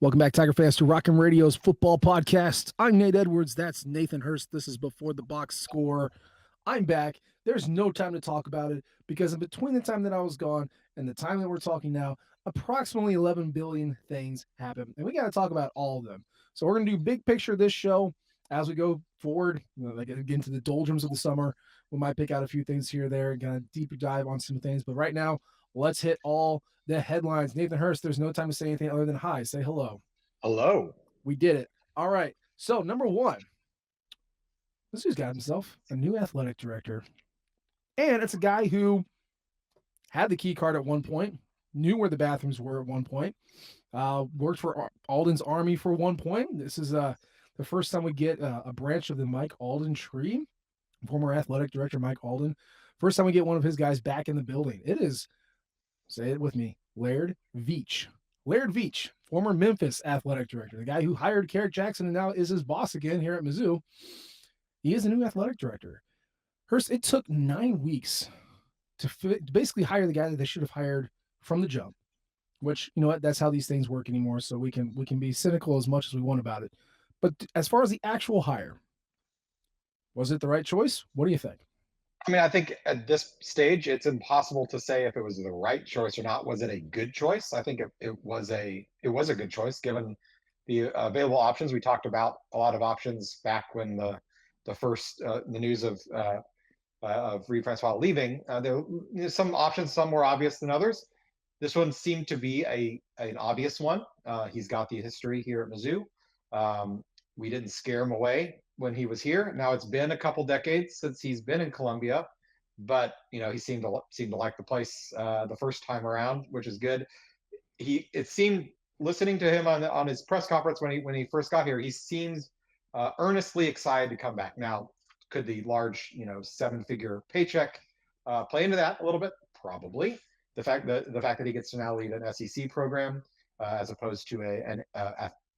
Welcome back, Tiger fans, to Rockin' Radio's football podcast. I'm Nate Edwards. That's Nathan Hurst. This is Before the Box Score. I'm back. There's no time to talk about it because in between the time that I was gone and the time that we're talking now, approximately 11 billion things happen. And we got to talk about all of them. So we're going to do big picture of this show as we go forward, like get into the doldrums of the summer. We might pick out a few things here or there and kind of deeper dive on some things. But right now, let's hit all the headlines. Nathan Hurst, there's no time to say anything other than hi. Say hello. Hello. We did it. All right. So, number one, this dude's got himself a new athletic director. And it's a guy who had the key card at one point, knew where the bathrooms were at one point, worked for Alden's Army for one point. This is the first time we get a branch of the Mike Alden tree, former athletic director Mike Alden. First time we get one of his guys back in the building. It is, say it with me, Laird Veatch. Laird Veatch, former Memphis athletic director, the guy who hired Carrick Jackson and now is his boss again here at Mizzou. He is a new athletic director. Hurst, it took 9 weeks to basically hire the guy that they should have hired from the jump, which, you know what, that's how these things work anymore. So we can be cynical as much as we want about it. But as far as the actual hire, was it the right choice? What do you think? I mean, I think at this stage, it's impossible to say if it was the right choice or not. Was it a good choice? I think it was a good choice given the available options. We talked about a lot of options back when the first the news of Reed Francois leaving. There were some options, some more obvious than others. This one seemed to be an obvious one. He's got the history here at Mizzou. We didn't scare him away when he was here. Now it's been a couple decades since he's been in Columbia, but he seemed to like the place the first time around, which is good. It seemed, listening to him on his press conference when he first got here, he seems earnestly excited to come back. Now, could the large 7-figure paycheck play into that a little bit? Probably. The fact that he gets to now lead an SEC program as opposed to an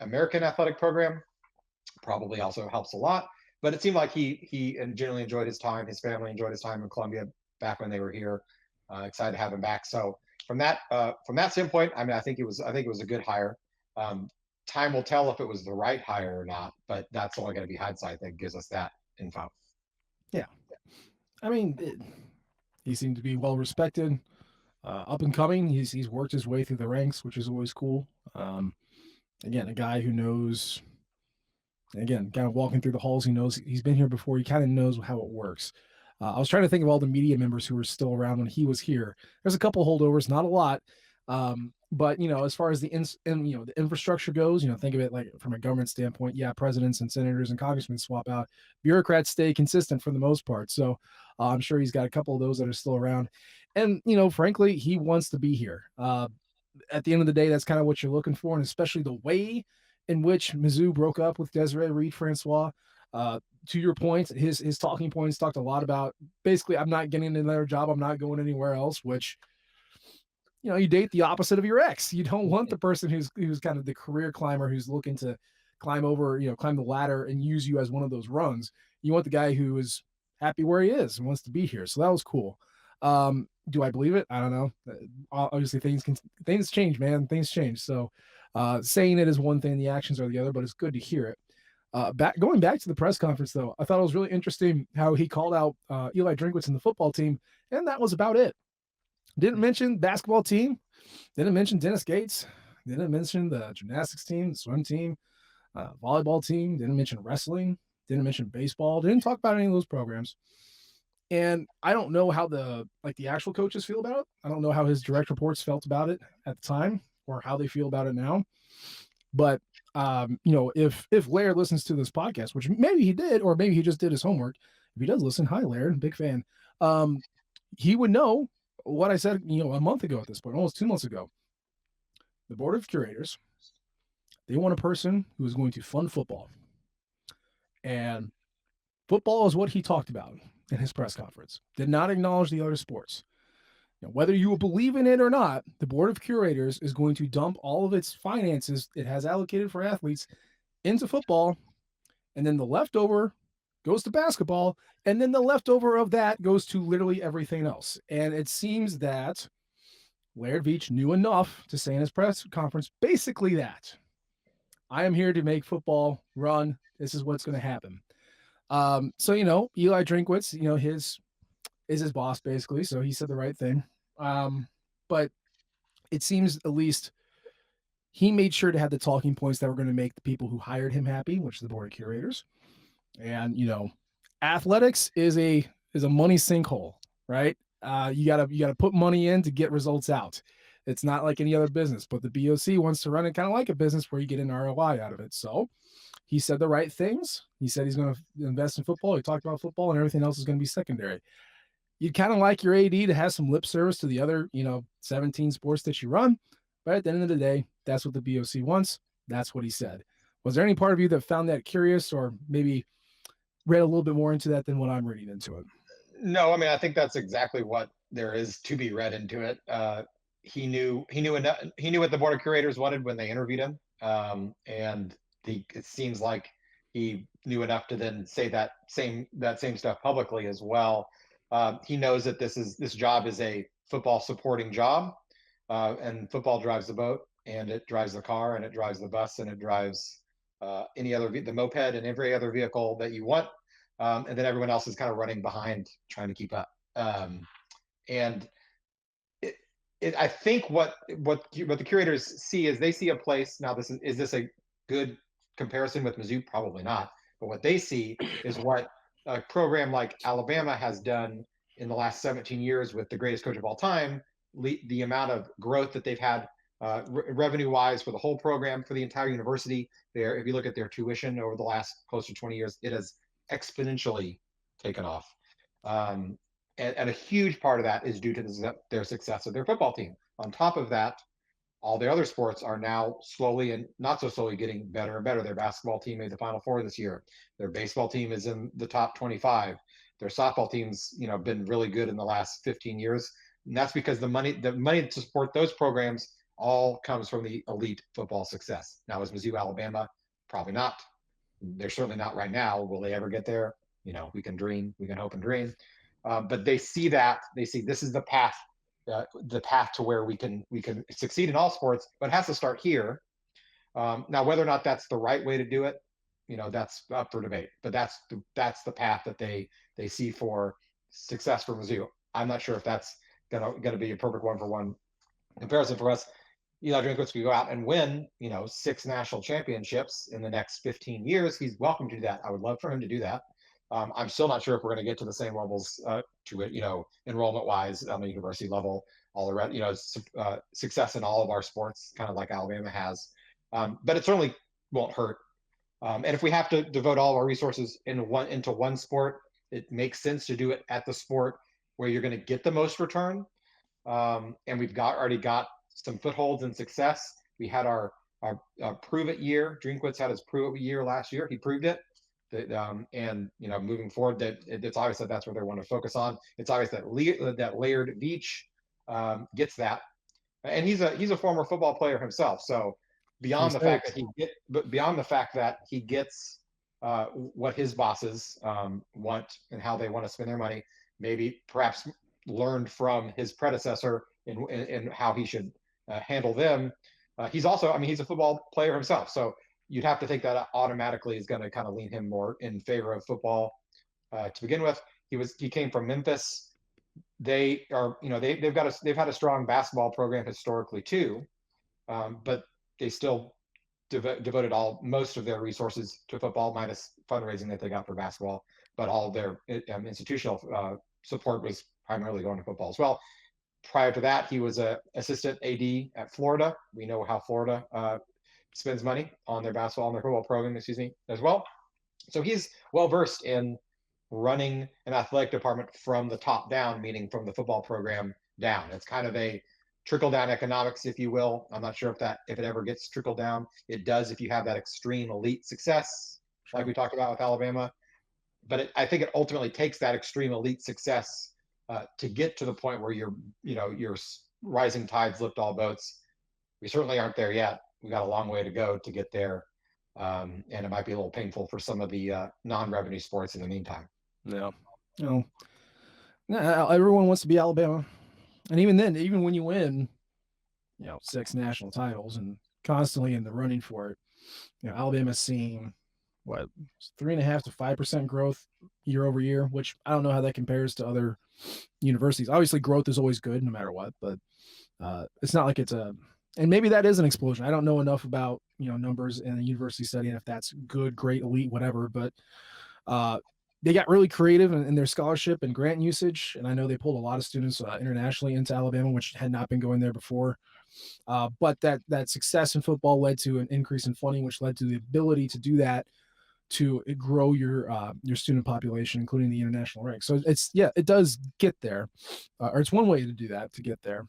American athletic program probably also helps a lot. But it seemed like he genuinely enjoyed his time. His family enjoyed his time in Columbia back when they were here. Excited to have him back. So from that standpoint, I mean, I think it was a good hire. Time will tell if it was the right hire or not, but that's only going to be hindsight that gives us that info. Yeah. I mean, he seemed to be well respected, up and coming. He's worked his way through the ranks, which is always cool. Again, a guy who knows. Again, kind of walking through the halls, he knows he's been here before. He kind of knows how it works. I was trying to think of all the media members who were still around when he was here. There's a couple holdovers, not a lot. But as far as the infrastructure goes, think of it like from a government standpoint. Yeah, presidents and senators and congressmen swap out. Bureaucrats stay consistent for the most part. So I'm sure he's got a couple of those that are still around. And frankly, he wants to be here. At the end of the day, that's kind of what you're looking for, and especially the way in which Mizzou broke up with Desiree Reed Francois. To your point, his talking points talked a lot about basically, I'm not getting another job, I'm not going anywhere else, which you date the opposite of your ex. You don't want the person who's kind of the career climber who's looking to climb the ladder and use you as one of those rungs. You want the guy who is happy where he is and wants to be here. So that was cool. Do I believe it? I don't know. Obviously things change, man. Things change. So saying it is one thing, the actions are the other, but it's good to hear it. Going back to the press conference, though, I thought it was really interesting how he called out Eli Drinkwitz and the football team, and that was about it. Didn't mention basketball team, didn't mention Dennis Gates, didn't mention the gymnastics team, the swim team, volleyball team, didn't mention wrestling, didn't mention baseball, didn't talk about any of those programs. And I don't know how the actual coaches feel about it. I don't know how his direct reports felt about it at the time or how they feel about it now. But if Laird listens to this podcast, which maybe he did, or maybe he just did his homework. If he does listen, hi Laird, big fan. He would know what I said, a month ago at this point, almost 2 months ago. The board of curators, they want a person who is going to fund football. And football is what he talked about in his press conference. Did not acknowledge the other sports. Whether you believe in it or not, the board of curators is going to dump all of its finances it has allocated for athletes into football, and then the leftover goes to basketball, and then the leftover of that goes to literally everything else. And it seems that Laird Veatch knew enough to say in his press conference basically that. I am here to make football run. This is what's going to happen. So Eli Drinkwitz, his is his boss basically. So he said the right thing. But it seems at least he made sure to have the talking points that were going to make the people who hired him happy, which is the board of curators. And athletics is a money sinkhole, right? You gotta put money in to get results out. It's not like any other business, but the BOC wants to run it kind of like a business where you get an ROI out of it. So he said the right things. He said he's going to invest in football. He talked about football, and everything else is going to be secondary. You'd kind of like your AD to have some lip service to the other, 17 sports that you run. But at the end of the day, that's what the BOC wants. That's what he said. Was there any part of you that found that curious or maybe read a little bit more into that than what I'm reading into it? No, I mean, I think that's exactly what there is to be read into it. He knew what the board of curators wanted when they interviewed him, and it seems like he knew enough to then say that same stuff publicly as well. He knows that this job is a football supporting job, and football drives the boat, and it drives the car, and it drives the bus, and it drives the moped, and every other vehicle that you want. And then everyone else is kind of running behind, trying to keep up. And I think what the curators see is they see a place. Now, is this a good comparison with Mizzou? Probably not. But what they see is what a program like Alabama has done in the last 17 years with the greatest coach of all time. The amount of growth that they've had revenue-wise for the whole program, for the entire university. If you look at their tuition over the last close to 20 years, it has exponentially taken off. And a huge part of that is due to their success of their football team. On top of that, all the other sports are now slowly and not so slowly getting better and better. Their basketball team made the Final Four this year. Their baseball team is in the top 25. Their softball team's been really good in the last 15 years. And that's because the money to support those programs all comes from the elite football success. Now, is Mizzou Alabama? Probably not. They're certainly not right now. Will they ever get there? We can dream, we can hope and dream. But they see this is the path to where we can succeed in all sports, but it has to start here. Now, whether or not that's the right way to do it, that's up for debate. But that's the path that they see for success for Mizzou. I'm not sure if that's gonna be a perfect one-for-one comparison for us. Eli Drinkwitz could go out and win, 6 national championships in the next 15 years. He's welcome to do that. I would love for him to do that. I'm still not sure if we're going to get to the same levels to it, enrollment wise on the university level, all around, success in all of our sports, kind of like Alabama has. But it certainly won't hurt. And if we have to devote all of our resources into one sport, it makes sense to do it at the sport where you're going to get the most return. And we've already got some footholds and success. We had our prove it year. Drinkwitz had his prove it year last year. He proved it. And moving forward, that it's obvious that that's what they want to focus on. It's obvious that Laird Veatch gets that, and he's a former football player himself. So beyond the fact that he gets what his bosses want and how they want to spend their money, maybe perhaps learned from his predecessor in how he should handle them. He's also, he's a football player himself, so you'd have to think that automatically is going to kind of lean him more in favor of football to begin with. He came from Memphis. They are, they've had a strong basketball program historically too, but they still devoted most of their resources to football, minus fundraising that they got for basketball. But all of their institutional support was primarily going to football as well. Prior to that, he was an assistant AD at Florida. We know how Florida spends money on their football program, as well. So he's well versed in running an athletic department from the top down, meaning from the football program down. It's kind of a trickle down economics, if you will. I'm not sure if it ever gets trickled down. It does if you have that extreme elite success, like we talked about with Alabama. But I think it ultimately takes that extreme elite success to get to the point where your rising tides lift all boats. We certainly aren't there yet. We got a long way to go to get there, and it might be a little painful for some of the non-revenue sports in the meantime. Yeah, everyone wants to be Alabama, and even then, even when you win, 6 national titles and constantly in the running for it, Alabama's seeing what 3.5 to 5% growth year over year, which I don't know how that compares to other universities. Obviously, growth is always good no matter what, but it's not like it's a, and maybe that is an explosion. I don't know enough about numbers in a university setting if that's good, great, elite, whatever. But uh, they got really creative in their scholarship and grant usage, and I know they pulled a lot of students internationally into Alabama, which had not been going there before. But that success in football led to an increase in funding, which led to the ability to do that to grow your student population, including the international ranks. So it does get there, or it's one way to do that to get there.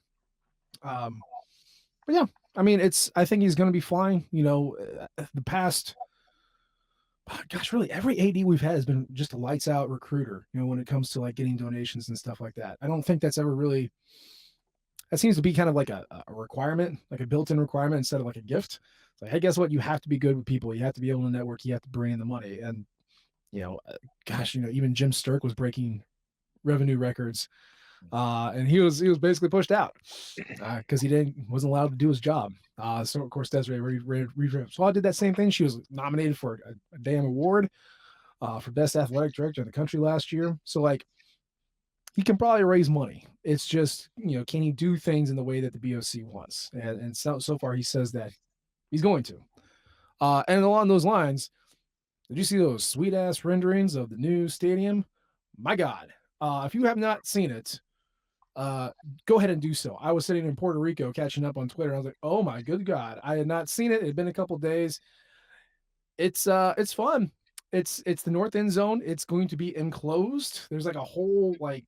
But yeah, I mean, I think he's going to be flying. The past, gosh, really every AD we've had has been just a lights out recruiter. When it comes to like getting donations and stuff like that. I don't think that's ever really. That seems to be kind of like a requirement, like a built-in requirement instead of like a gift. It's like, hey, guess what? You have to be good with people. You have to be able to network. You have to bring in the money. And gosh, even Jim Sturk was breaking revenue records, and he was basically pushed out because he wasn't allowed to do his job. So of course Desiree Reed so I did that same thing. She was nominated for a damn award for best athletic director in the country last year. So like, he can probably raise money. It's just can he do things in the way that the BOC wants? And so far he says that he's going to. And along those lines, did you see those sweet ass renderings of the new stadium? My God. If you have not seen it, go ahead and do so. I was sitting in Puerto Rico catching up on Twitter. And I was like, oh my good God. I had not seen it. It had been a couple days. It's fun. It's the north end zone. It's going to be enclosed. There's like a whole like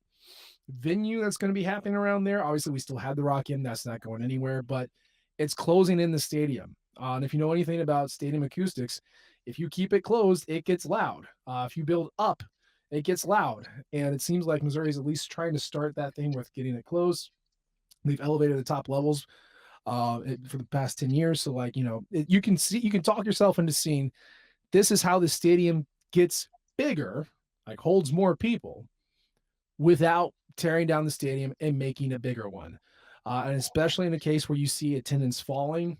venue that's going to be happening around there. Obviously, we still have the Rock In. That's not going anywhere, but it's closing in the stadium. And if you know anything about stadium acoustics, if you keep it closed, it gets loud. If you build up, it gets loud. And it seems like Missouri is at least trying to start that thing with getting it closed. They've elevated the top levels for the past 10 years. So like, you can talk yourself into seeing this is how the stadium gets bigger, like holds more people without tearing down the stadium and making a bigger one. And especially in a case where you see attendance falling,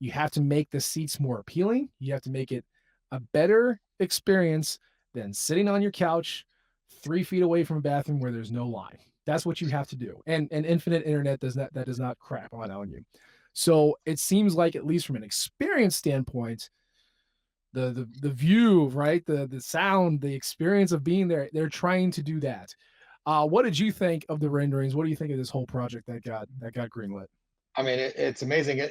you have to make the seats more appealing. You have to make it a better experience than sitting on your couch 3 feet away from a bathroom where there's no line. That's what you have to do. And infinite internet does not crap on you. So it seems like, at least from an experience standpoint, the view, right? The sound, the experience of being there, they're trying to do that. What did you think of the renderings? What do you think of this whole project that got greenlit? I mean, it's amazing.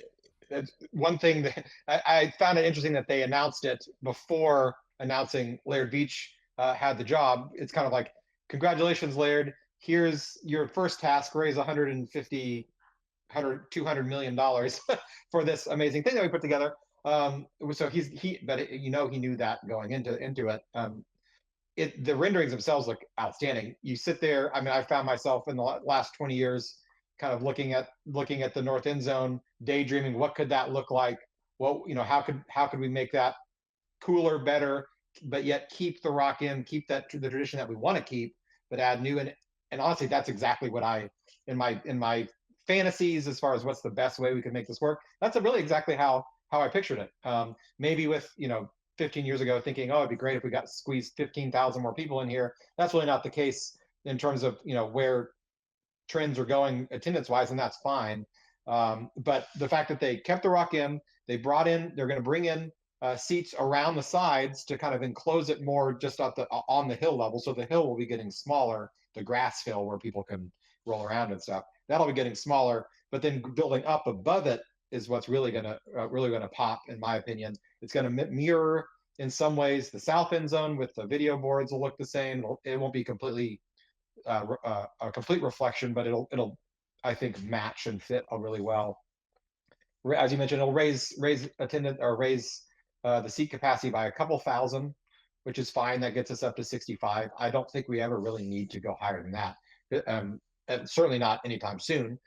It's one thing that I found it interesting that they announced it before announcing Laird Veatch had the job. It's kind of like, congratulations, Laird. Here's your first task: raise 150, 100, $200 million for this amazing thing that we put together. So but he knew that going into it. The renderings themselves look outstanding. You sit there. I mean, I found myself in the last 20 years kind of looking at the north end zone, daydreaming, what could that look like? Well, how could we make that cooler, better, but yet keep the Rock In, keep the tradition that we want to keep, but add new. And honestly, that's exactly what in my fantasies, as far as what's the best way we could make this work. That's really exactly how I pictured it. Maybe with 15 years ago, thinking, oh, it'd be great if we got squeezed 15,000 more people in here. That's really not the case in terms of where trends are going attendance wise, and that's fine. But the fact that they kept the Rock In, they're going to bring in seats around the sides to kind of enclose it more just on the hill level. So the hill will be getting smaller, the grass hill where people can roll around and stuff. That'll be getting smaller, but then building up above it is what's really gonna pop, in my opinion. It's gonna mirror in some ways the south end zone with the video boards will look the same. It won't be completely a complete reflection, but it'll I think match and fit really well. As you mentioned, it'll raise attendance or raise the seat capacity by a couple thousand, which is fine. That gets us up to 65. I don't think we ever really need to go higher than that. And certainly not anytime soon.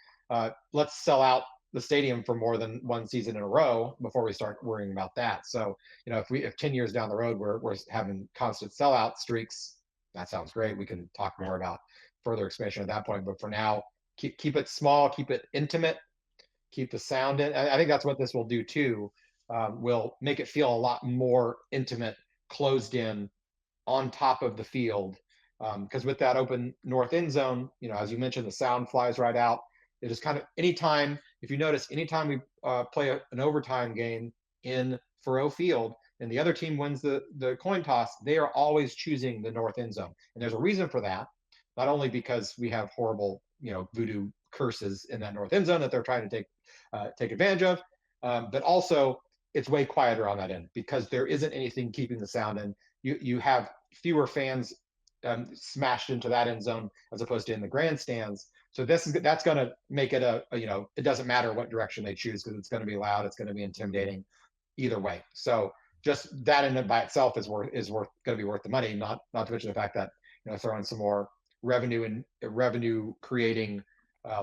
Let's sell out the stadium for more than one season in a row before we start worrying about that. So, if 10 years down the road we're having constant sellout streaks, that sounds great. We can talk more about further expansion at that point. But for now, keep it small, keep it intimate, keep the sound in. I think that's what this will do too. will make it feel a lot more intimate, closed in, on top of the field. Because with that open north end zone, as you mentioned, the sound flies right out. It is kind of anytime, if you notice, anytime we play an overtime game in Faroe Field and the other team wins the coin toss, they are always choosing the north end zone. And there's a reason for that, not only because we have horrible, voodoo curses in that north end zone that they're trying to take advantage of, but also it's way quieter on that end because there isn't anything keeping the sound in. You have fewer fans smashed into that end zone as opposed to in the grandstands. So that's going to make it it doesn't matter what direction they choose because it's going to be loud, it's going to be intimidating either way. So just that in and by itself is going to be worth the money. Not to mention the fact that throwing some more revenue creating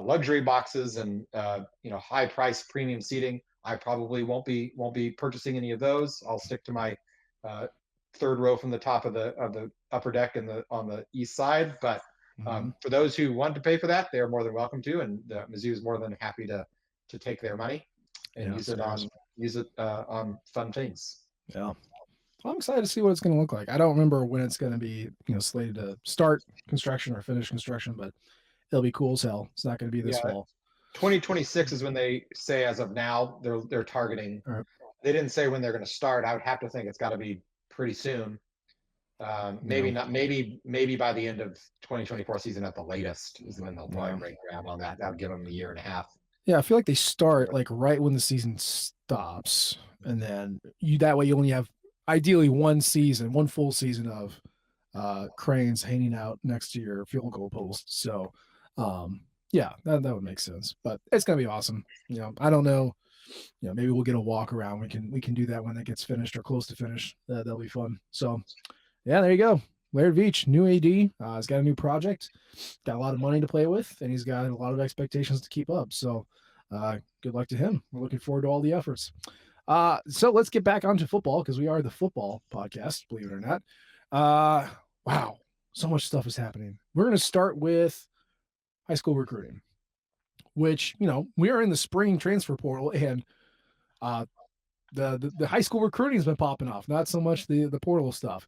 luxury boxes and high price premium seating. I probably won't be purchasing any of those. I'll stick to my third row from the top of the upper deck on the east side. But for those who want to pay for that, they're more than welcome to, and Mizzou is more than happy to take their money and use it on fun things. Yeah. I'm excited to see what it's going to look like. I don't remember when it's going to be, slated to start construction or finish construction, but it'll be cool as hell. It's not going to be this fall. 2026 is when they say, as of now, they're targeting. Right. They didn't say when they're going to start. I would have to think it's got to be pretty soon. Maybe not. Maybe by the end of 2024 season at the latest is when they'll probably break ground on that. That would give them a year and a half. Yeah, I feel like they start like right when the season stops, and then that way you only have ideally one full season of cranes hanging out next to your field goal post. So, yeah, that would make sense. But it's gonna be awesome. I don't know. Maybe we'll get a walk around. We can do that when it gets finished or close to finish. That'll be fun. So, yeah, there you go. Laird Veatch, new AD, has got a new project, got a lot of money to play with, and he's got a lot of expectations to keep up. So, good luck to him. We're looking forward to all the efforts. So let's get back onto football because we are the football podcast, believe it or not. Wow, so much stuff is happening. We're going to start with high school recruiting, which, we are in the spring transfer portal, and the high school recruiting has been popping off, not so much the portal stuff.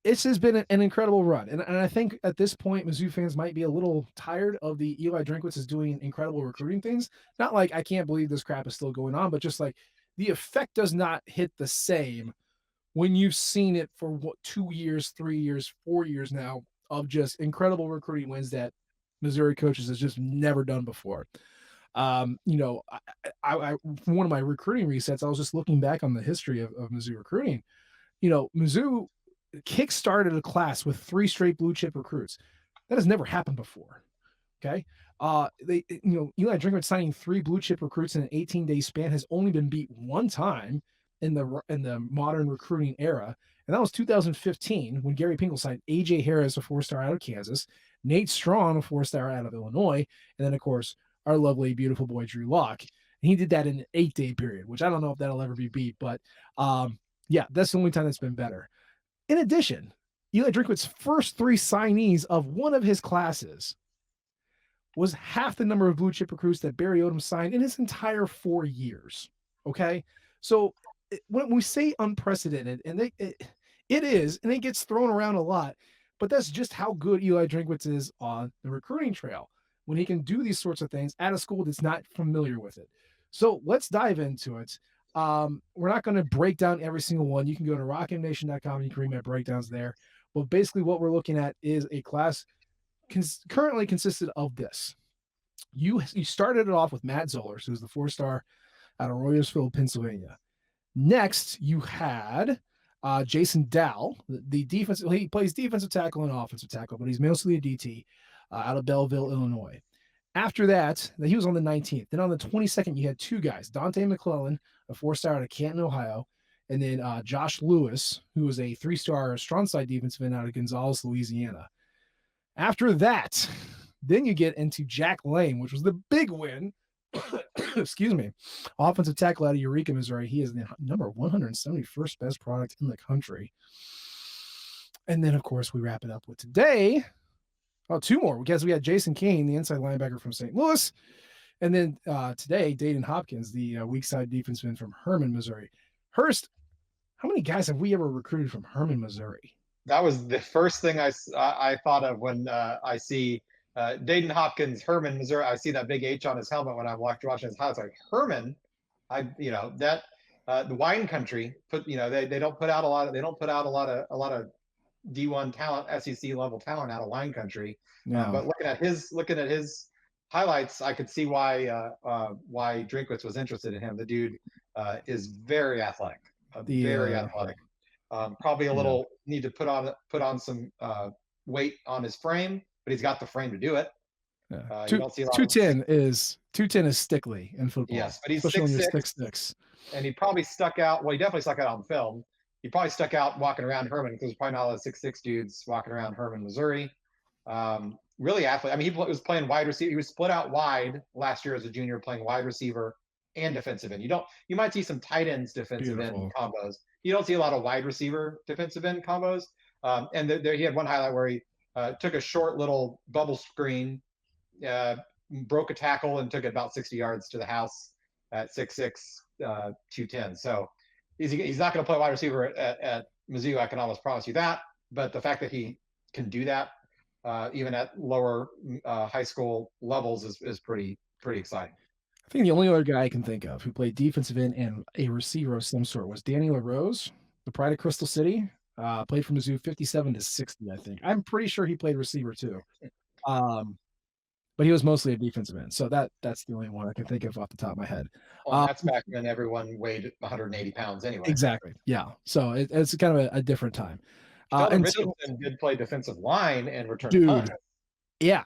This has been an incredible run. And I think at this point, Mizzou fans might be a little tired of the Eli Drinkwitz is doing incredible recruiting things. Not like I can't believe this crap is still going on, but just like the effect does not hit the same when you've seen it for 2 years, 3 years, 4 years now of just incredible recruiting wins that Missouri coaches has just never done before. I for one of my recruiting resets, I was just looking back on the history of Mizzou recruiting. Mizzou kick-started a class with 3 straight blue chip recruits. That has never happened before. Okay. Eli Drinkwitz signing 3 blue chip recruits in an 18-day span has only been beat one time in the modern recruiting era. And that was 2015 when Gary Pinkel signed AJ Harris, a 4-star out of Kansas, Nate Strong, a 4-star out of Illinois, and then of course our lovely, beautiful boy, Drew Lock. And he did that in an 8-day period, which I don't know if that'll ever be beat, but yeah, that's the only time that's been better. In addition, Eli Drinkwitz's first 3 signees of one of his classes was half the number of blue chip recruits that Barry Odom signed in his entire 4 years. Okay. So when we say unprecedented, and it is, and it gets thrown around a lot, but that's just how good Eli Drinkwitz is on the recruiting trail when he can do these sorts of things at a school that's not familiar with it. So let's dive into it. We're not going to break down every single one. You can go to rockmnation.com and you can read my breakdowns there. But basically what we're looking at is a class currently consisted of this. You started it off with Matt Zollers, who's the 4-star out of Royersfield, Pennsylvania. Next, you had Jason Dow, the defense. He plays defensive tackle and offensive tackle, but he's mostly a DT out of Belleville, Illinois. After that, he was on the 19th. Then on the 22nd, you had 2 guys, Dante McClellan, a 4-star out of Canton, Ohio, and then Josh Lewis, who was a 3-star strong side defensive end out of Gonzales, Louisiana. After that, then you get into Jack Lane, which was the big win. Excuse me. Offensive tackle out of Eureka, Missouri. He is the number 171st best product in the country. And then, of course, we wrap it up with today. 2 more, because we had Jason Kane, the inside linebacker from St. Louis. And then today, Dayton Hopkins, the weak side defenseman from Herman, Missouri. Hurst, how many guys have we ever recruited from Herman, Missouri? That was the first thing I thought of when I see Dayton Hopkins, Herman, Missouri. I see that big H on his helmet when I'm watching his highlights. Like Herman, that the wine country put they don't put out a lot of a lot of D1 talent, SEC level talent out of wine country. No. But looking at his highlights, I could see why Drinkwitz was interested in him. The dude is very athletic, very athletic. Probably a yeah. little need to put on some weight on his frame, but he's got the frame to do it. Yeah. You don't see a lot 210 is stickly in football. yes, but he's especially when you're 6'6", 6'6". and he probably stuck out. Well, he definitely stuck out on film. He probably stuck out walking around Herman because there's probably not a lot of 6'6" dudes walking around Herman, Missouri. Really athletic. I mean, he was playing wide receiver. He was split out wide last year as a junior, playing wide receiver and defensive end. You might see some tight ends defensive end combos. You don't see a lot of wide receiver defensive end combos. And he had one highlight where he took a short little bubble screen, broke a tackle, and took it about 60 yards to the house at 6'6", 210. So he's not going to play wide receiver at Mizzou. I can almost promise you that. But the fact that he can do that even at lower high school levels is pretty exciting. I think the only other guy I can think of who played defensive end and a receiver of some sort was Danny LaRose, the pride of Crystal City. Played for Mizzou 57 to 60, I think. I'm pretty sure he played receiver too. But he was mostly a defensive end. So that's the only one I can think of off the top of my head. Well, that's back when everyone weighed 180 pounds anyway. Exactly. Yeah. So it's kind of a different time. Sheldon Richardson did play defensive line and return punt. Yeah.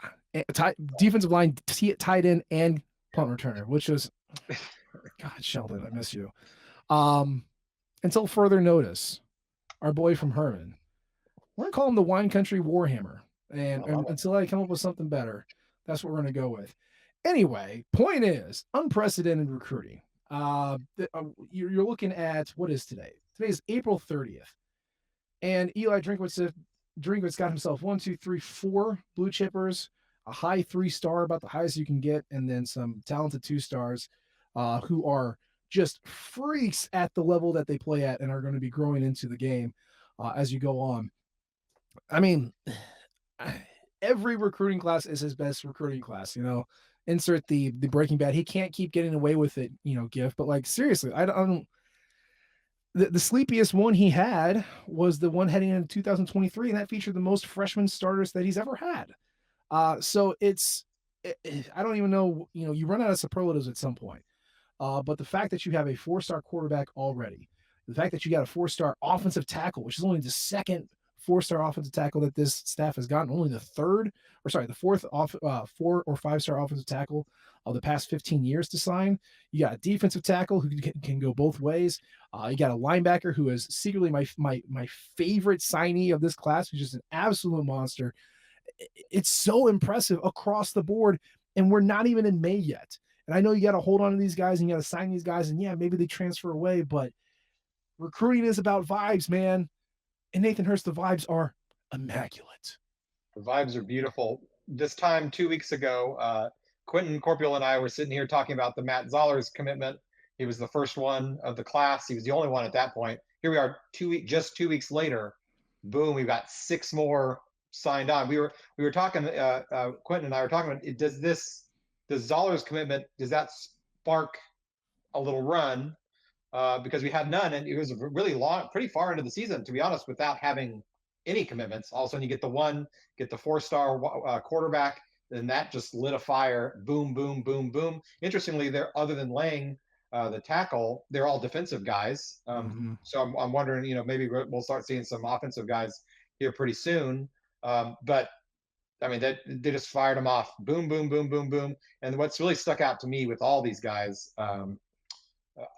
Defensive line, tight end, and punt returner, which was, God, Sheldon, I miss you. Until further notice, our boy from Herman, we're going to call him the Wine Country Warhammer. And until I come up with something better, that's what we're going to go with. Anyway, point is, unprecedented recruiting. You're looking at, what is today? Today is April 30th. And Eli Drinkwitz got himself 4 blue chippers, a high 3-star, about the highest you can get, and then some talented 2-stars who are just freaks at the level that they play at and are going to be growing into the game as you go on. I mean, every recruiting class is his best recruiting class, insert the Breaking Bad. He can't keep getting away with it, gift, but like, seriously, I don't. The sleepiest one he had was the one heading into 2023, and that featured the most freshman starters that he's ever had. So I don't even know, you run out of superlatives at some point. But the fact that you have a 4-star quarterback already, the fact that you got a 4-star offensive tackle, which is only the second 4-star offensive tackle that this staff has gotten, only the fourth 4 or 5-star offensive tackle of the past 15 years to sign. You got a defensive tackle who can go both ways. You got a linebacker who is secretly my favorite signee of this class, who's just an absolute monster. It's so impressive across the board, and we're not even in May yet. And I know you got to hold on to these guys and you got to sign these guys, and yeah, maybe they transfer away, but recruiting is about vibes, man. And Nathan Hurst, the vibes are immaculate. The vibes are beautiful. This time 2 weeks ago, Quentin Corpul and I were sitting here talking about the Matt Zoller's commitment. He was the first one of the class. He was the only one at that point. Here we are, just 2 weeks later. Boom, we've got 6 more signed on. We were talking. Quentin and I were talking about, does Zoller's commitment, does that spark a little run? Because we had none, and it was really long, pretty far into the season, to be honest, without having any commitments. All of a sudden, you get the 4-star quarterback, then that just lit a fire. Boom, boom, boom, boom. Interestingly, they're, other than Lang, the tackle, they're all defensive guys. So I'm wondering, maybe we'll start seeing some offensive guys here pretty soon. But I mean, they just fired them off. Boom, boom, boom, boom, boom. And what's really stuck out to me with all these guys,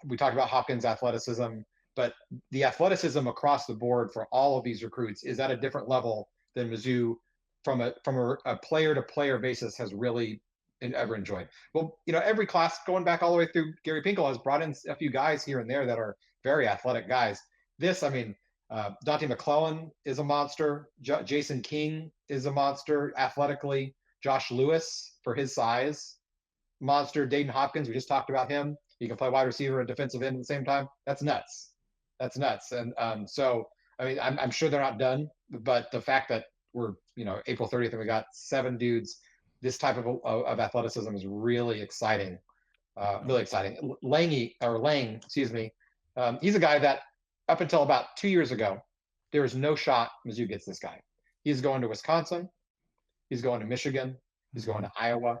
we talked about Hopkins' athleticism, but the athleticism across the board for all of these recruits is at a different level than Mizzou from a player-to-player basis has really ever enjoyed. Well, every class going back all the way through Gary Pinkel has brought in a few guys here and there that are very athletic guys. This, I mean, Dante McClellan is a monster. Jason King is a monster athletically. Josh Lewis, for his size, monster Dayton Hopkins. We just talked about him. He can play wide receiver and defensive end at the same time. That's nuts. That's nuts. And so, I mean, I'm sure they're not done, but the fact that we're, April 30th and we got 7 dudes, this type of athleticism is really exciting. Really exciting. Lang, excuse me. He's a guy that up until about 2 years ago, there is no shot Mizzou gets this guy. He's going to Wisconsin. He's going to Michigan. He's going to Iowa.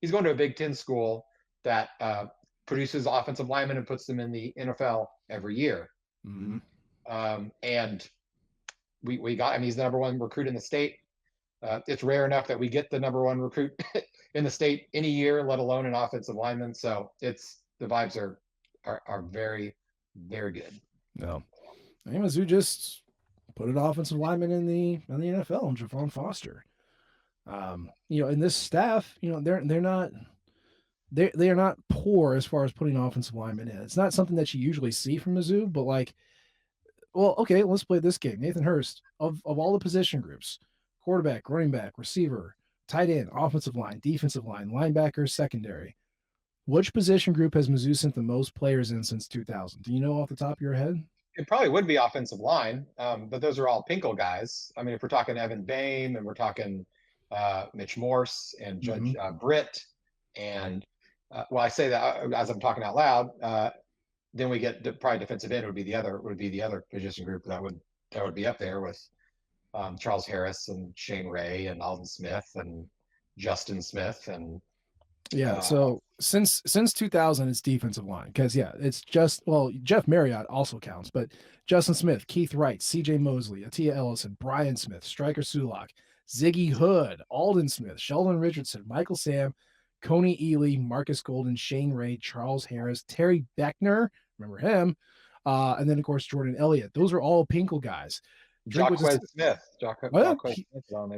He's going to a Big Ten school that produces offensive linemen and puts them in the NFL every year. Mm-hmm. And we got him. He's the number 1 recruit in the state. It's rare enough that we get the number 1 recruit in the state any year, let alone an offensive lineman. So the vibes are very, very good. No, Mizzou just put an offensive lineman in the NFL, and Javon Foster. In this staff, they're not they are not poor as far as putting offensive linemen in. It's not something that you usually see from Mizzou, but okay, let's play this game. Nathan Hurst, of all the position groups, quarterback, running back, receiver, tight end, offensive line, defensive line, linebacker, secondary. Which position group has Mizzou sent the most players in since 2000? Do you know off the top of your head? It probably would be offensive line, but those are all Pinkel guys. I mean, if we're talking Evan Boehm and we're talking Mitch Morse and Judge Britt, and I say that as I'm talking out loud. Then we get probably defensive end would be the other position group that would be up there with Charles Harris and Shane Ray and Alden Smith and Justin Smith and so since 2000 it's defensive line, because it's just, Jeff Marriott also counts, but Justin Smith, Keith Wright, CJ Mosley, Atia Ellison, Brian Smith, Striker Sulak, Ziggy Hood, Alden Smith, Sheldon Richardson, Michael Sam, Coney Ely, Marcus Golden, Shane Ray, Charles Harris, Terry Beckner, remember him, and then of course Jordan Elliott. Those are all Pinkel guys. Jacquez Smith.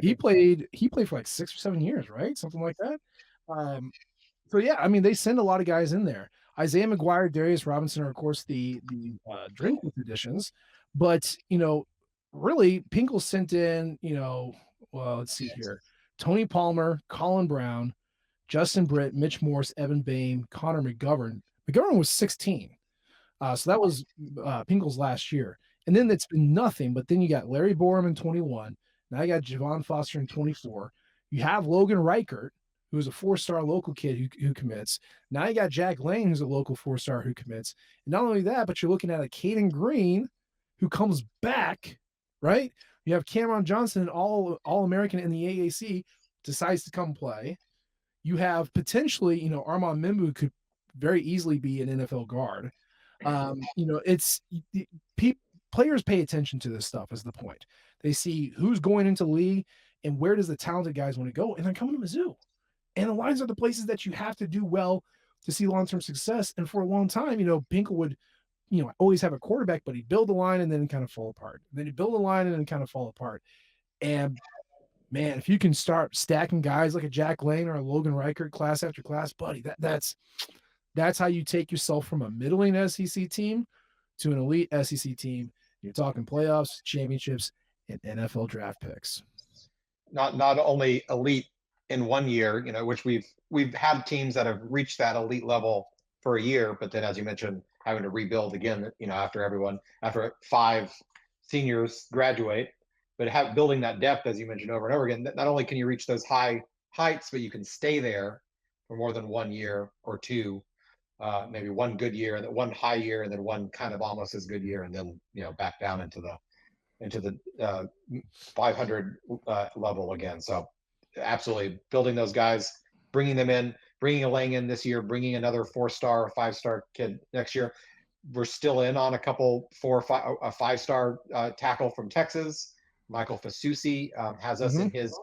He played for like 6 or 7 years, right? Something like that. They send a lot of guys in there. Isaiah McGuire, Darius Robinson are of course the Drinkworth additions, but really Pinkel sent in, let's see here, Tony Palmer, Colin Brown, Justin Britt, Mitch Morse, Evan Boehm, Connor McGovern. McGovern was 16. So that was Pinkel's last year. And then it's been nothing, but then you got Larry Borum in 21. Now you got Javon Foster in 24. You have Logan Reichert, who's a 4-star local kid who commits. Now you got Jack Lane, who's a local 4-star who commits. And not only that, but you're looking at a Caden Green who comes back, right? You have Cameron Johnson, an All-American in the AAC, decides to come play. You have potentially, Armand Mimbu could very easily be an NFL guard. Players pay attention to this stuff is the point. They see who's going into the league and where does the talented guys want to go, and they're coming to Mizzou. And the lines are the places that you have to do well to see long-term success. And for a long time, Pinkel would, always have a quarterback, but he'd build a line and then kind of fall apart. And then he'd build a line and then kind of fall apart. And man, if you can start stacking guys like a Jack Lane or a Logan Reichert class after class, buddy, that's how you take yourself from a middling SEC team to an elite SEC team. You're talking playoffs, championships, and NFL draft picks. Not only elite in 1 year, which we've had teams that have reached that elite level for a year, but then as you mentioned, having to rebuild again, after 5 seniors graduate, but building that depth, as you mentioned over and over again, not only can you reach those high heights, but you can stay there for more than 1 year or 2, maybe one good year and then one high year and then one kind of almost as good year, and then back down into the 500 level again. So absolutely building those guys, bringing them in, bringing a Lang in this year, bringing another 4-star, 5-star kid next year. We're still in on a couple 4 or 5, a 5-star tackle from Texas. Michael Fasusi has us in his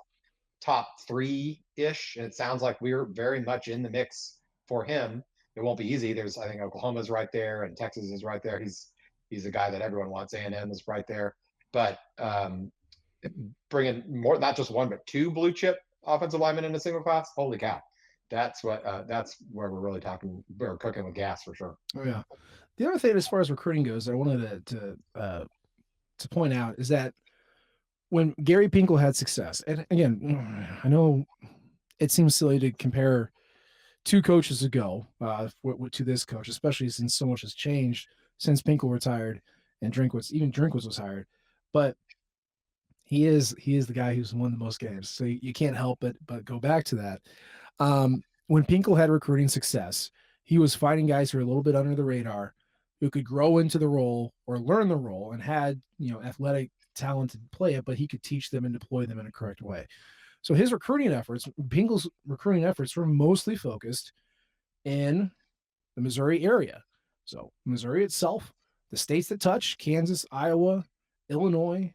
top 3-ish, and it sounds like we're very much in the mix for him. It won't be easy. I think Oklahoma's right there, and Texas is right there. He's a guy that everyone wants. A&M is right there, but bringing more, not just 1 but 2 blue chip offensive linemen in a single class. Holy cow! That's where we're really talking. We're cooking with gas for sure. Oh yeah. The other thing, as far as recruiting goes, that I wanted to point out is that when Gary Pinkel had success, and again, I know it seems silly to compare 2 coaches ago to this coach, especially since so much has changed since Pinkel retired and Drinkwitz was hired. But he is the guy who's won the most games. So you can't help but go back to that. When Pinkel had recruiting success, he was finding guys who are a little bit under the radar, who could grow into the role or learn the role and had athletic talent to play it, but he could teach them and deploy them in a correct way. So his recruiting efforts, Pinkel's recruiting efforts, were mostly focused in the Missouri area. So Missouri itself, the states that touch Kansas, Iowa, Illinois,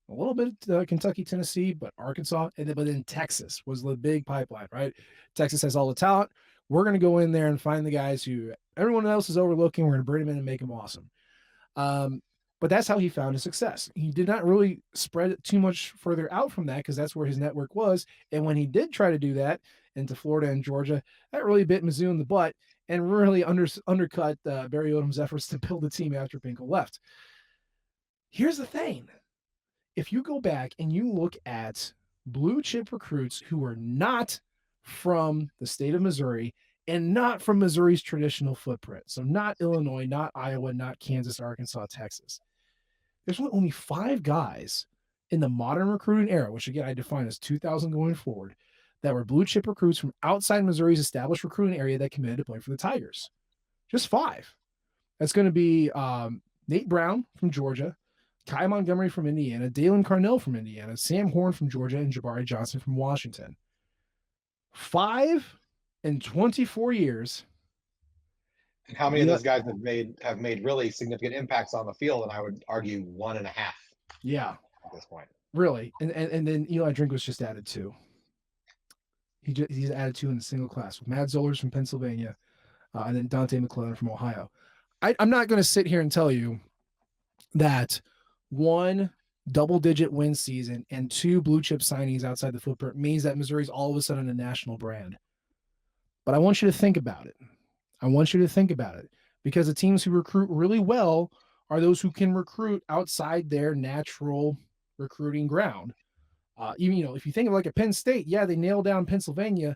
a little bit Kentucky, Tennessee, but Arkansas, but then Texas was the big pipeline, right? Texas has all the talent. We're going to go in there and find the guys who everyone else is overlooking. We're going to bring them in and make them awesome. But that's how he found his success. He did not really spread it too much further out from that because that's where his network was. And when he did try to do that into Florida and Georgia, that really bit Mizzou in the butt and really undercut Barry Odom's efforts to build a team after Pinkel left. Here's the thing. If you go back and you look at blue chip recruits who are not from the state of Missouri and not from Missouri's traditional footprint, so not Illinois, not Iowa, not Kansas, Arkansas, Texas, there's only 5 guys in the modern recruiting era, which again I define as 2000 going forward, that were blue chip recruits from outside Missouri's established recruiting area that committed to play for the Tigers. Just 5. That's going to be Nate Brown from Georgia, Kai Montgomery from Indiana, Dalen Carnell from Indiana, Sam Horn from Georgia, and Jabari Johnson from Washington. 5 in 24 years. And how many of those guys have made really significant impacts on the field? And I would argue 1.5. Yeah. At this point. Really. And then Eli Drink was just added 2. He's added 2 in a single class with Matt Zollers from Pennsylvania and then Dante McClellan from Ohio. I'm not going to sit here and tell you that 1 double-digit win season and 2 blue chip signings outside the footprint means that Missouri's all of a sudden a national brand. But I want you to think about it. Because the teams who recruit really well are those who can recruit outside their natural recruiting ground. Even, if you think of like a Penn State, yeah, they nail down Pennsylvania,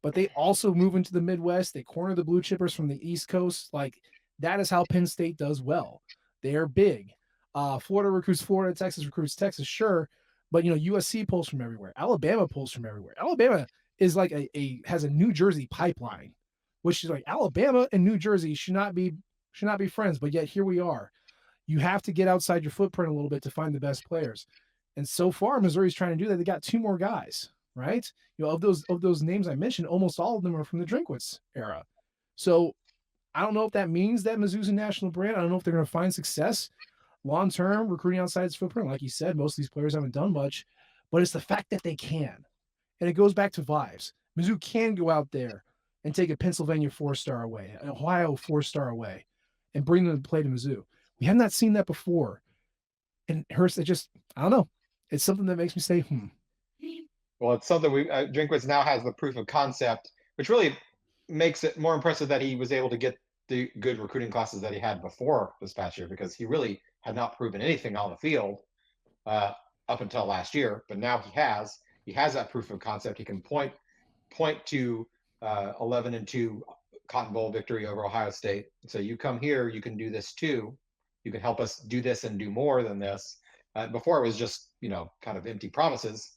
but they also move into the Midwest. They corner the blue chippers from the East Coast. Like that is how Penn State does well. They are big. Florida recruits Florida, Texas recruits Texas, sure, but USC pulls from everywhere. Alabama pulls from everywhere. Alabama is like has a New Jersey pipeline, which is like Alabama and New Jersey should not be friends, but yet here we are. You have to get outside your footprint a little bit to find the best players. And so far, Missouri's trying to do that. They got 2 more guys, right? Of those names I mentioned, almost all of them are from the Drinkwitz era. So I don't know if that means that Mizzou's a national brand. I don't know if they're going to find success long-term recruiting outside its footprint. Like you said, most of these players haven't done much, but it's the fact that they can. And it goes back to vibes. Mizzou can go out there and take a Pennsylvania 4-star away, an Ohio 4-star away, and bring them to play to Mizzou. We have not seen that before. And Hurst, I don't know. It's something that makes me say, Well, it's something Drinkwitz now has the proof of concept, which really makes it more impressive that he was able to get the good recruiting classes that he had before this past year, because he really had not proven anything on the field up until last year. But now he has that proof of concept. He can point to 11-2 Cotton Bowl victory over Ohio State. So you come here, you can do this too. You can help us do this and do more than this. Before it was just, kind of empty promises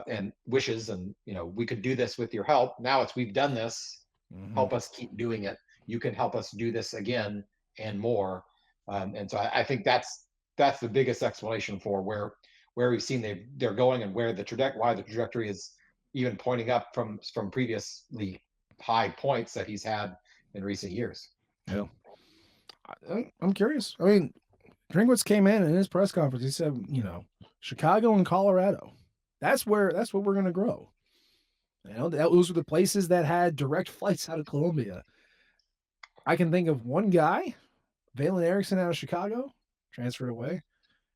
and wishes and, we could do this with your help. Now it's, we've done this, help us keep doing it. You can help us do this again and more. And so I think that's the biggest explanation for where we've seen they're going and why the trajectory is even pointing up from previously high points that he's had in recent years. Yeah. I'm curious. I mean, Drinkwitz came in his press conference. He said, Chicago and Colorado. That's what we're going to grow. Those were the places that had direct flights out of Columbia. I can think of one guy, Valen Erickson out of Chicago, transferred away.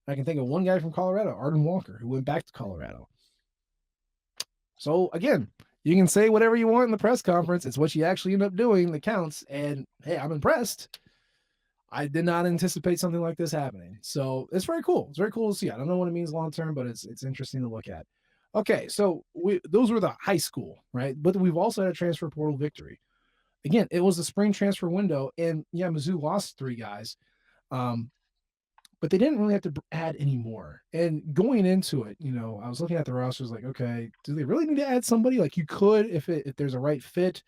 I can think of one guy from Colorado, Arden Walker, who went back to Colorado. So again, you can say whatever you want in the press conference. It's what you actually end up doing that counts. And hey, I'm impressed. I did not anticipate something like this happening. So it's very cool. It's very cool to see. I don't know what it means long-term, but it's interesting to look at. Okay, so those were the high school, right? But we've also had a transfer portal victory. again, it was the spring transfer window, and yeah, Mizzou lost 3 guys, um, but they didn't really have to add any more. And going into it, I was looking at the rosters like, okay, do they really need to add somebody? Like you could if there's a right fit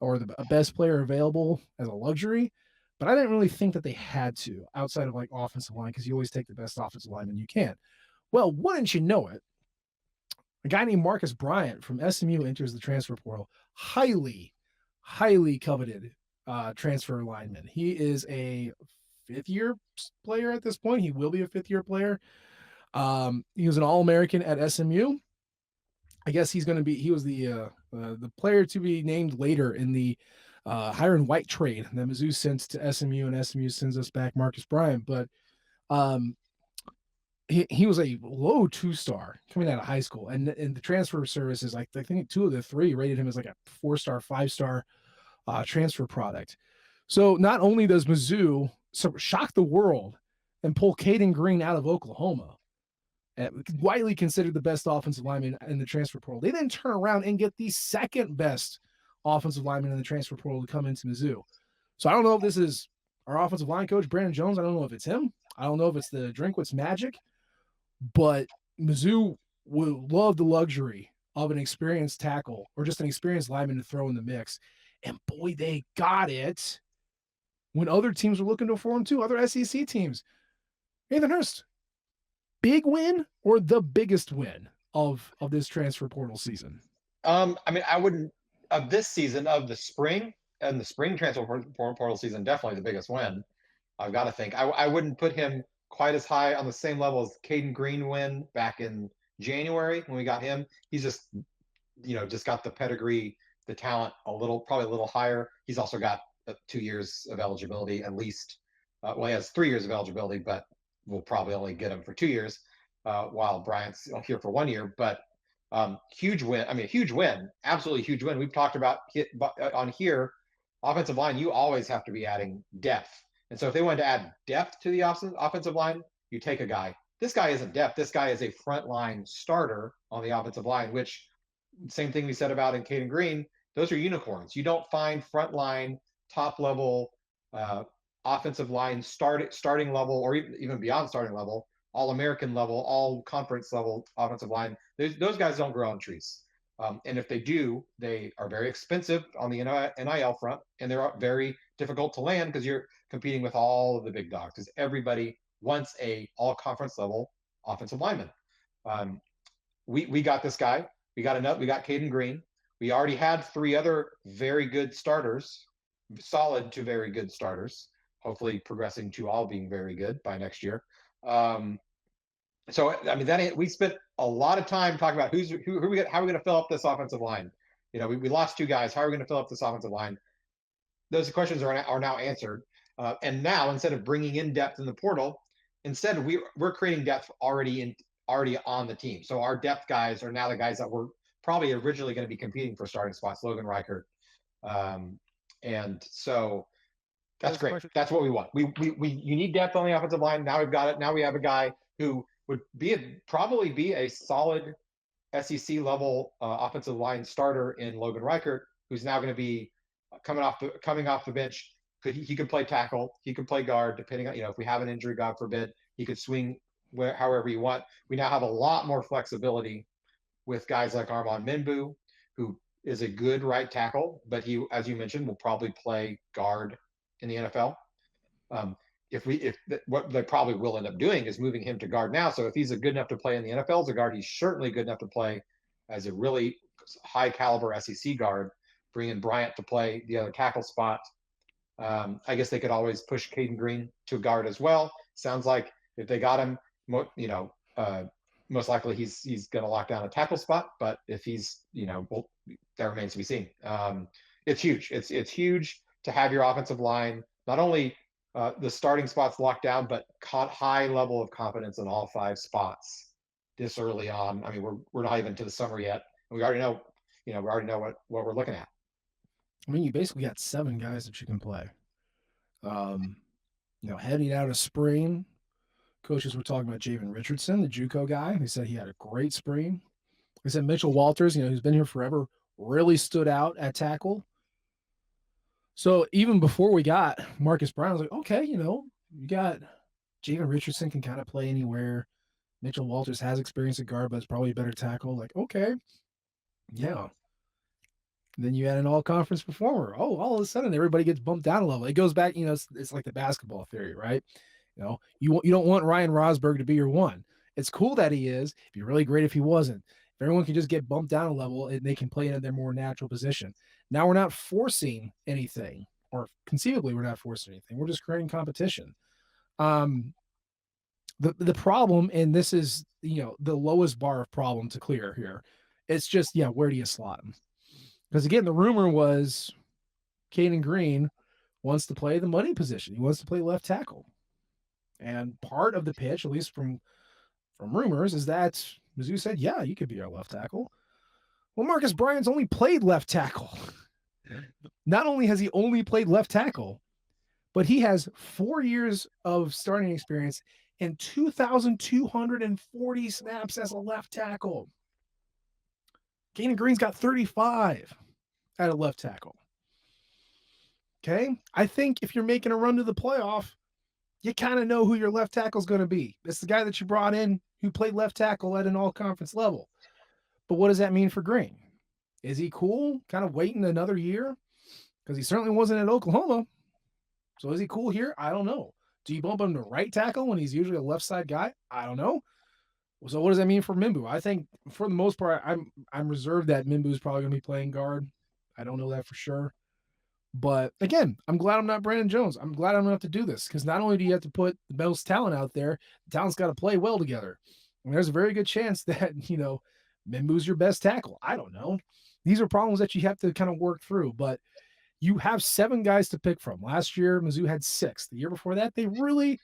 or a best player available as a luxury. But I didn't really think that they had to outside of like offensive line because you always take the best offensive lineman you can. Well, wouldn't you know it? A guy named Marcus Bryant from SMU enters the transfer portal. Highly, highly coveted transfer lineman. He is a fifth-year player at this point. He will be a fifth-year player. He was an All-American at SMU. I guess he's going to be. He was the player to be named later in the Hiron White trade that Mizzou sends to SMU, and SMU sends us back Marcus Bryant. But um, he was a low 2-star coming out of high school, and the transfer service is like I think 2 of the 3 rated him as like a 4-star, 5-star transfer product. So not only does Mizzou shock the world and pull Caden Green out of Oklahoma, widely considered the best offensive lineman in the transfer portal, they then turn around and get the second best offensive lineman in the transfer portal to come into Mizzou. So I don't know if this is our offensive line coach, Brandon Jones. I don't know if it's him. I don't know if it's the Drinkwitz magic, but Mizzou would love the luxury of an experienced tackle or just an experienced lineman to throw in the mix. And boy, they got it when other teams were looking to form too, other SEC teams. Nathan Hurst, big win or the biggest win of this transfer portal season? I mean, I wouldn't of this season of the spring and the spring transfer portal season, definitely the biggest win. I've got to think. I wouldn't put him quite as high on the same level as Caden Green win back in January when we got him. He's just got the pedigree, the talent probably a little higher. He's also got 2 years of eligibility at least. Well, he has 3 years of eligibility, but we'll probably only get him for 2 years, while Bryant's here for 1 year. But huge win. I mean, a huge win, absolutely huge win. We've talked about on here, offensive line. You always have to be adding depth, and so if they wanted to add depth to the offensive line, you take a guy. This guy isn't depth. This guy is a frontline starter on the offensive line, which same thing we said about in Caden Green. Those are unicorns. You don't find frontline, top level, offensive line starting level, or even beyond starting level, all American level, all conference level offensive line. Those guys don't grow on trees. And if they do, they are very expensive on the NIL front, and they're very difficult to land because you're competing with all of the big dogs. Because everybody wants a all conference level offensive lineman. We got this guy. We got Caden Green. We already had 3 other very good starters, solid to very good starters. Hopefully, progressing to all being very good by next year. So I mean, we spent a lot of time talking about how are we going to fill up this offensive line. We lost 2 guys. How are we going to fill up this offensive line? Those questions are now answered. And now, instead of bringing in depth in the portal, instead we're creating depth already on the team. So our depth guys are now the guys that were probably originally going to be competing for starting spots. Logan Reichert, and so that's great. That's what we want. You need depth on the offensive line. Now we've got it. Now we have a guy who would probably be a solid SEC level offensive line starter in Logan Reichert, who's now going to be coming off the bench. He could play tackle, he could play guard, depending on if we have an injury, God forbid, he could swing however you want. We now have a lot more flexibility with guys like Armand Minbu, who is a good right tackle, but he, as you mentioned, will probably play guard in the NFL. What they probably will end up doing is moving him to guard now. So if he's good enough to play in the NFL as a guard, he's certainly good enough to play as a really high caliber SEC guard. Bring in Bryant to play the other tackle spot. I guess they could always push Caden Green to guard as well. Sounds like if they got him, most likely he's going to lock down a tackle spot. But if he's, that remains to be seen. It's huge. It's huge to have your offensive line not only the starting spots locked down, but high level of confidence in all 5 spots this early on. I mean, we're not even to the summer yet, and we already know what we're looking at. I mean, you basically got 7 guys that you can play. Heading out of spring, coaches were talking about Javen Richardson, the JUCO guy. They said he had a great spring. They said Mitchell Walters, who's been here forever, really stood out at tackle. So even before we got Marcus Bryant, I was like, okay, you got Jalen Richardson can kind of play anywhere. Mitchell Walters has experience at guard, but it's probably a better tackle. Like, okay, yeah. Then you add an all-conference performer. Oh, all of a sudden everybody gets bumped down a level. It goes back, it's like the basketball theory, right? You don't want Ryan Rosberg to be your one. It's cool that he is. It'd be really great if he wasn't. If everyone can just get bumped down a level and they can play in their more natural position. Now we're not forcing anything, or conceivably we're not forcing anything. We're just creating competition. Um, the problem, and this is the lowest bar of problem to clear here. It's just where do you slot him? Because again, the rumor was Caden Green wants to play the money position. He wants to play left tackle. And part of the pitch, at least from rumors, is that Mizzou said, yeah, you could be our left tackle. Well, Marcus Bryant's only played left tackle. Not only has he only played left tackle, but he has 4 years of starting experience and 2,240 snaps as a left tackle. Caden Green's got 35 at a left tackle. Okay. I think if you're making a run to the playoff, you kind of know who your left tackle is going to be. It's the guy that you brought in who played left tackle at an all-conference level. But what does that mean for Green? Is he cool kind of waiting another year? Because he certainly wasn't at Oklahoma. So is he cool here? I don't know. Do you bump him to right tackle when he's usually a left side guy? I don't know. So what does that mean for Mimbu? I think for the most part, I'm reserved that Mimbu is probably going to be playing guard. I don't know that for sure. But again, I'm glad I'm not Brandon Jones. I'm glad I don't have to do this because not only do you have to put the most talent out there, the talent's got to play well together. And there's a very good chance that, Mimbu's your best tackle. I don't know. These are problems that you have to kind of work through, but you have 7 guys to pick from. Last year, Mizzou had 6. The year before that, they really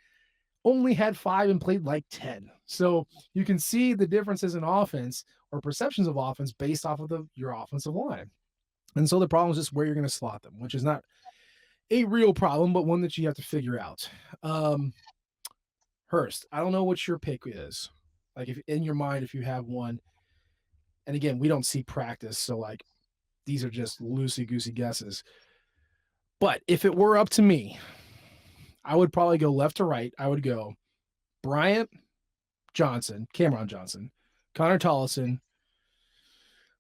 only had 5 and played like 10. So you can see the differences in offense or perceptions of offense based off of your offensive line. And so the problem is just where you're going to slot them, which is not a real problem, but one that you have to figure out. Hurst, I don't know what your pick is. Like if in your mind, if you have one, and again, we don't see practice. So like these are just loosey-goosey guesses. But if it were up to me, I would probably go left to right. I would go Bryant, Johnson, Cameron Johnson, Connor Tollison,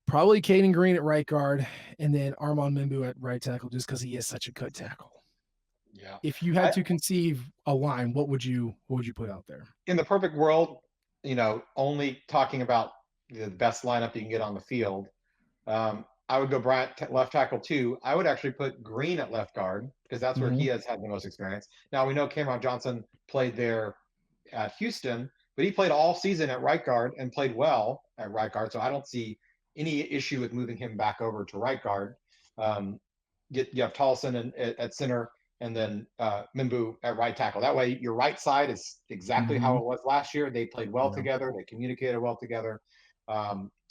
probably Caden Green at right guard, and then Armand Mimbu at right tackle, just because he is such a good tackle. Yeah. If you had to conceive a line, what would you put out there? In the perfect world, only talking about the best lineup you can get on the field, I would go Bryant left tackle too. I would actually put Green at left guard because that's where he has had the most experience. Now we know Cameron Johnson played there at Houston, but he played all season at right guard and played well at right guard. So I don't see any issue with moving him back over to right guard. You have Tollison at center and then Mimbu at right tackle. That way your right side is exactly how it was last year. They played well together. They communicated well together.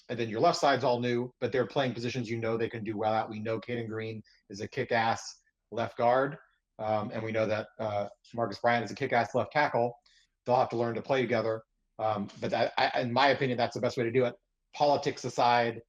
And then your left side's all new, but they're playing positions they can do well at. We know Caden Green is a kick-ass left guard, and we know that Marcus Bryant is a kick-ass left tackle. They'll have to learn to play together. But in my opinion, that's the best way to do it. Politics aside,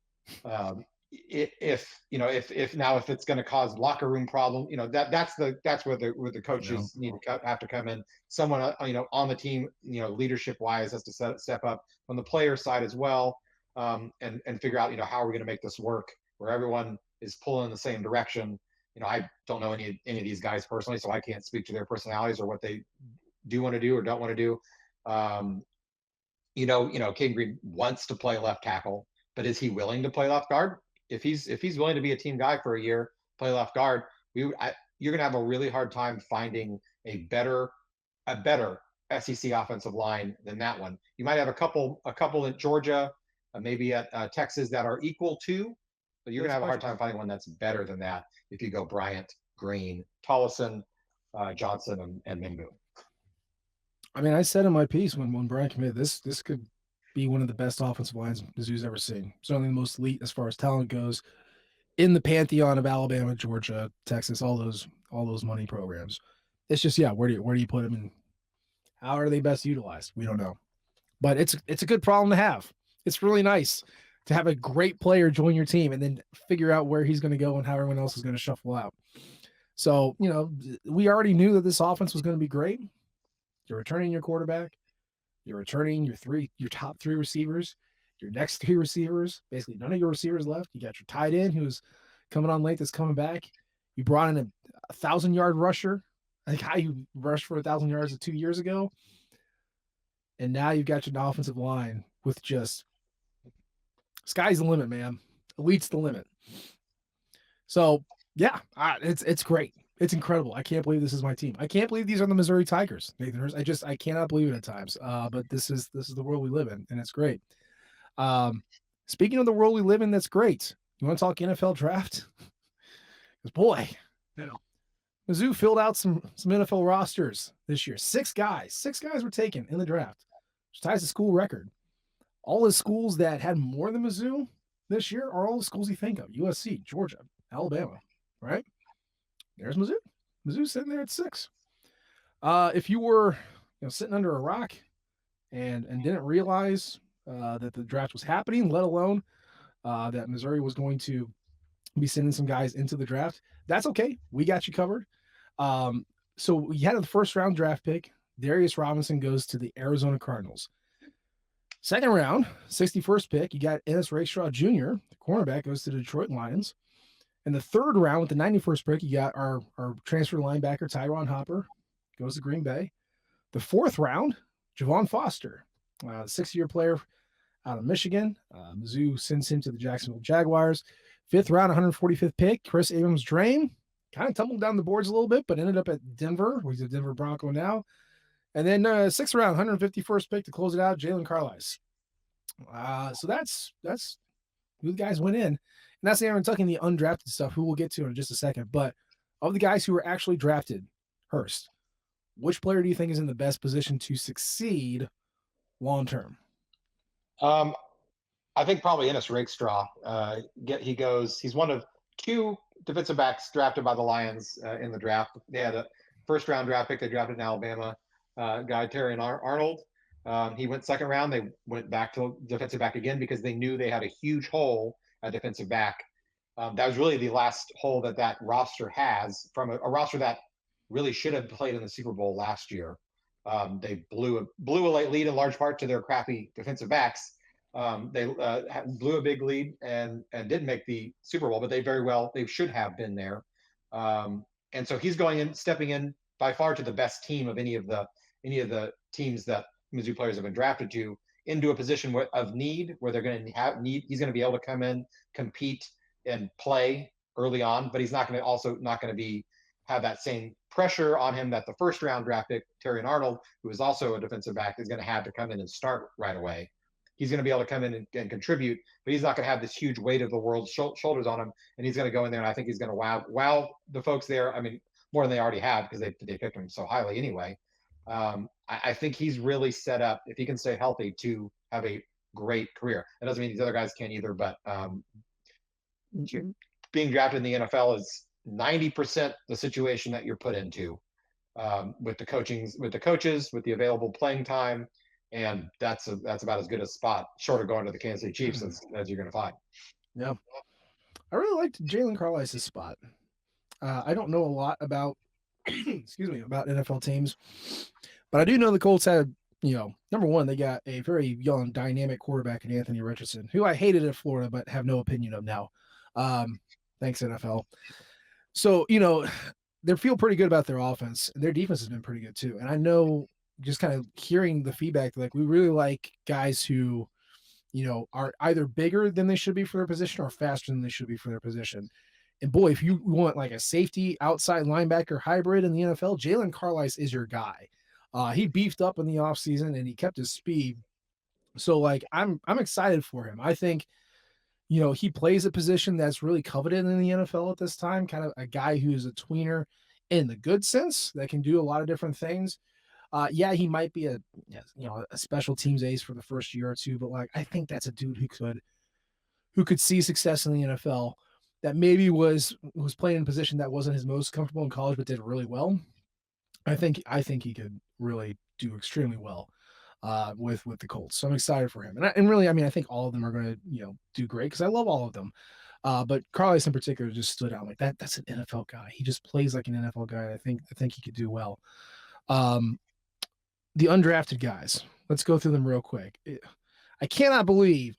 if it's going to cause locker room problem, that's where the coaches have to come in. Someone on the team, leadership wise, has to step up on the player side as well. And figure out, how are we going to make this work where everyone is pulling in the same direction. I don't know any of these guys personally, so I can't speak to their personalities or what they do want to do or don't want to do. Caden Green wants to play left tackle, but is he willing to play left guard? If he's willing to be a team guy for a year, play left guard, you're going to have a really hard time finding a better SEC offensive line than that one. You might have a couple at Georgia, maybe at Texas that are equal to, but you're going to have a hard time finding one that's better than that if you go Bryant, Green, Tollison, Johnson, and Mimbu. I mean, I said in my piece when Bryant committed, this could be one of the best offensive lines Mizzou's ever seen. Certainly the most elite as far as talent goes in the pantheon of Alabama, Georgia, Texas, all those money programs. It's just where do you put them and how are they best utilized? We don't know, but it's a good problem to have. It's really nice to have a great player join your team and then figure out where he's going to go and how everyone else is going to shuffle out. So, we already knew that this offense was going to be great. You're returning your quarterback. You're returning your top three receivers, your next three receivers. Basically, none of your receivers left. You got your tight end who's coming on late that's coming back. You brought in a 1,000-yard rusher, a guy who rushed for 1,000 yards 2 years ago. And now you've got your offensive line with just sky's the limit, man. Elite's the limit. So yeah, it's great. It's incredible. I can't believe this is my team. I can't believe these are the Missouri Tigers, Nathan Hurst. I cannot believe it at times. But this is the world we live in, and it's great. Speaking of the world we live in, that's great. You want to talk NFL draft? Because boy, Mizzou filled out some NFL rosters this year. Six guys were taken in the draft, which ties the school record. All the schools that had more than Mizzou this year are all the schools you think of: USC, Georgia, Alabama, right? There's Mizzou. Mizzou's sitting there at 6. If you were sitting under a rock and didn't realize that the draft was happening, let alone that Missouri was going to be sending some guys into the draft, that's okay. We got you covered. So we had a first round draft pick. Darius Robinson goes to the Arizona Cardinals. Second round, 61st pick, you got Ennis Rakestraw Jr., the cornerback, goes to the Detroit Lions. In the third round, with the 91st pick, you got our transfer linebacker, Tyron Hopper, goes to Green Bay. The fourth round, Javon Foster, 6-year player out of Michigan. Mizzou sends him to the Jacksonville Jaguars. Fifth round, 145th pick, Chris Abrams-Drain. Kind of tumbled down the boards a little bit, but ended up at Denver. He's a Denver Bronco now. And then sixth round, 151st pick to close it out, Jalen Carlisle. So that's who the guys went in. And that's the Aaron Tucking, the undrafted stuff, who we'll get to in just a second. But of the guys who were actually drafted, Hurst, which player do you think is in the best position to succeed long term? I think probably Ennis Rakestraw. He's one of two defensive backs drafted by the Lions in the draft. They had a first round draft pick they drafted in Alabama, guy Terry Arnold. He went second round. They went back to defensive back again because they knew they had a huge hole at defensive back. That was really the last hole that roster has, from a roster that really should have played in the Super Bowl last year. They blew a late lead in large part to their crappy defensive backs. They blew a big lead and didn't make the Super Bowl, but they should have been there. And so he's stepping in by far to the best team of any of the teams that Mizzou players have been drafted to, into a position of need where they're going to have need. He's going to be able to come in, compete, and play early on, but he's not going to have that same pressure on him that the first round draft pick, Terry Arnold, who is also a defensive back, is going to have to come in and start right away. He's going to be able to come in and contribute, but he's not going to have this huge weight of the world's shoulders on him. And he's going to go in there, and I think he's going to wow the folks there. I mean, more than they already have, because they picked him so highly anyway. I think he's really set up, if he can stay healthy, to have a great career. That doesn't mean these other guys can't either, but being drafted in the NFL is 90% the situation that you're put into, with the coaches, with the available playing time. And that's about as good a spot, short of going to the Kansas City Chiefs, as you're going to find. Yeah. I really liked Jalen Carlisle's spot. I don't know a lot about, about NFL teams, but I do know the Colts had, number one, they got a very young, dynamic quarterback in Anthony Richardson, who I hated at Florida, but have no opinion of now. Thanks, NFL. So, they feel pretty good about their offense, and their defense has been pretty good too. And I know, just kind of hearing the feedback, like, we really like guys who, are either bigger than they should be for their position or faster than they should be for their position. And boy, if you want like a safety outside linebacker hybrid in the NFL, Jalen Carlisle is your guy. He beefed up in the offseason and he kept his speed. So like, I'm excited for him. I think, he plays a position that's really coveted in the NFL at this time, kind of a guy who's a tweener in the good sense that can do a lot of different things. He might be a special teams ace for the first year or two, but like, I think that's a dude who could see success in the NFL, that maybe was playing in a position that wasn't his most comfortable in college, but did really well. I think he could really do extremely well with the Colts. So I'm excited for him. And really, I think all of them are going to, do great, because I love all of them. But Carlos in particular just stood out like that. That's an NFL guy. He just plays like an NFL guy. I think he could do well. Um, the undrafted guys. Let's go through them real quick. I cannot believe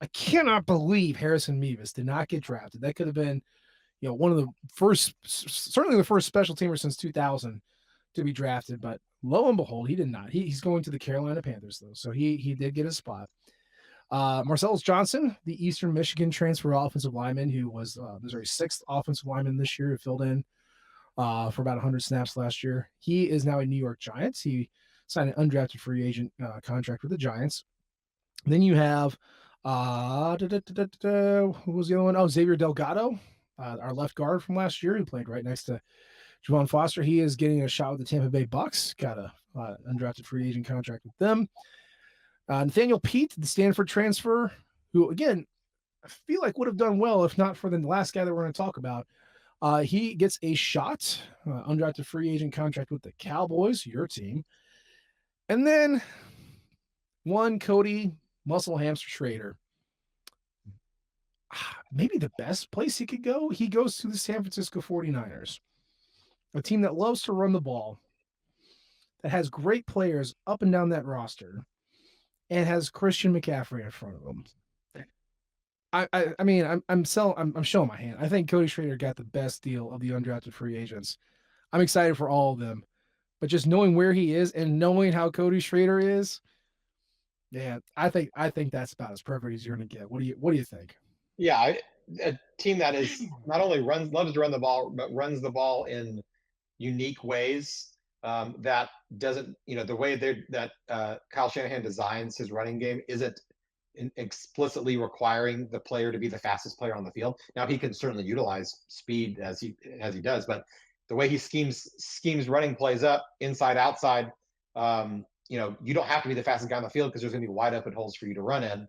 Harrison Mevis did not get drafted. That could have been, one of the first, certainly the first special teamer since 2000 to be drafted. But lo and behold, he did not. He's going to the Carolina Panthers though, so he did get a spot. Marcellus Johnson, the Eastern Michigan transfer offensive lineman, who was Missouri's sixth offensive lineman this year, who filled in for about 100 snaps last year. He is now a New York Giants. He signed an undrafted free agent contract with the Giants. Then you have who was the other one? Oh, Xavier Delgado, our left guard from last year, who played right next to Javon Foster. He is getting a shot with the Tampa Bay Bucks. Got a undrafted free agent contract with them. Nathaniel Pete, the Stanford transfer, who again I feel like would have done well if not for the last guy that we're going to talk about. He gets a shot, undrafted free agent contract with the Cowboys, your team. And then one Cody Muscle Hamster Schrader. Maybe the best place he could go. He goes to the San Francisco 49ers, a team that loves to run the ball, that has great players up and down that roster, and has Christian McCaffrey in front of them. I mean, I'm showing my hand. I think Cody Schrader got the best deal of the undrafted free agents. I'm excited for all of them, but just knowing where he is and knowing how Cody Schrader is, yeah, I think that's about as perfect as you're gonna get. What do you think? Yeah, a team that is not only loves to run the ball, but runs the ball in unique ways. That doesn't, the way that Kyle Shanahan designs his running game isn't explicitly requiring the player to be the fastest player on the field. Now he can certainly utilize speed as he does, but the way he schemes running plays up inside outside, you don't have to be the fastest guy on the field because there's going to be wide open holes for you to run in,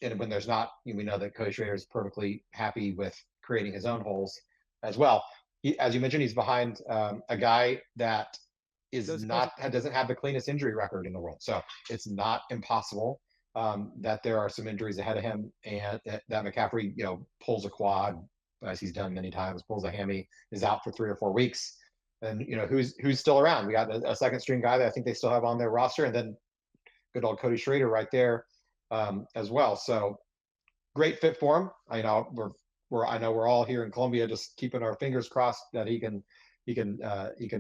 and when there's not, we know that Cody Schrader is perfectly happy with creating his own holes as well. As you mentioned, he's behind a guy that doesn't have the cleanest injury record in the world, so it's not impossible that there are some injuries ahead of him, and that McCaffrey, pulls a quad, as he's done many times, pulls a hammy, is out for 3 or 4 weeks, and who's still around? We got a second string guy that I think they still have on their roster, and then good old Cody Schrader right there as well. So great fit for him. I know we're all here in Columbia just keeping our fingers crossed that he can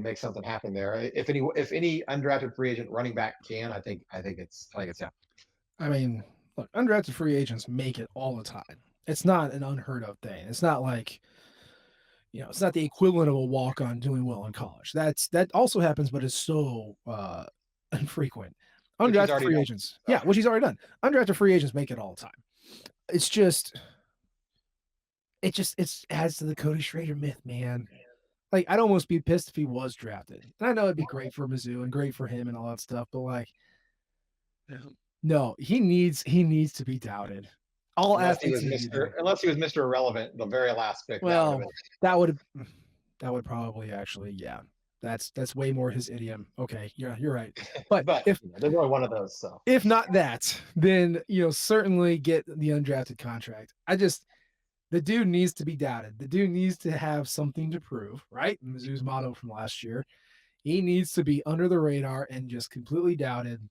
make something happen there. If any undrafted free agent running back can, I think it's yeah. I mean, look, undrafted free agents make it all the time. It's not an unheard of thing. It's not like, it's not the equivalent of a walk on doing well in college. That also happens, but it's so infrequent. Undrafted free agents, yeah, which he's already done. Undrafted free agents make it all the time. It's just, it adds to the Cody Schrader myth, man. Like, I'd almost be pissed if he was drafted. And I know it'd be great for Mizzou and great for him and all that stuff, but like, no, he needs to be doubted. Unless he was Mr. Irrelevant, the very last pick. Well, that would probably actually, yeah. That's way more his idiom. Okay, yeah, you're right. But if there's only one of those, so if not that, then certainly get the undrafted contract. The dude needs to be doubted. The dude needs to have something to prove, right? Mizzou's motto from last year. He needs to be under the radar and just completely doubted,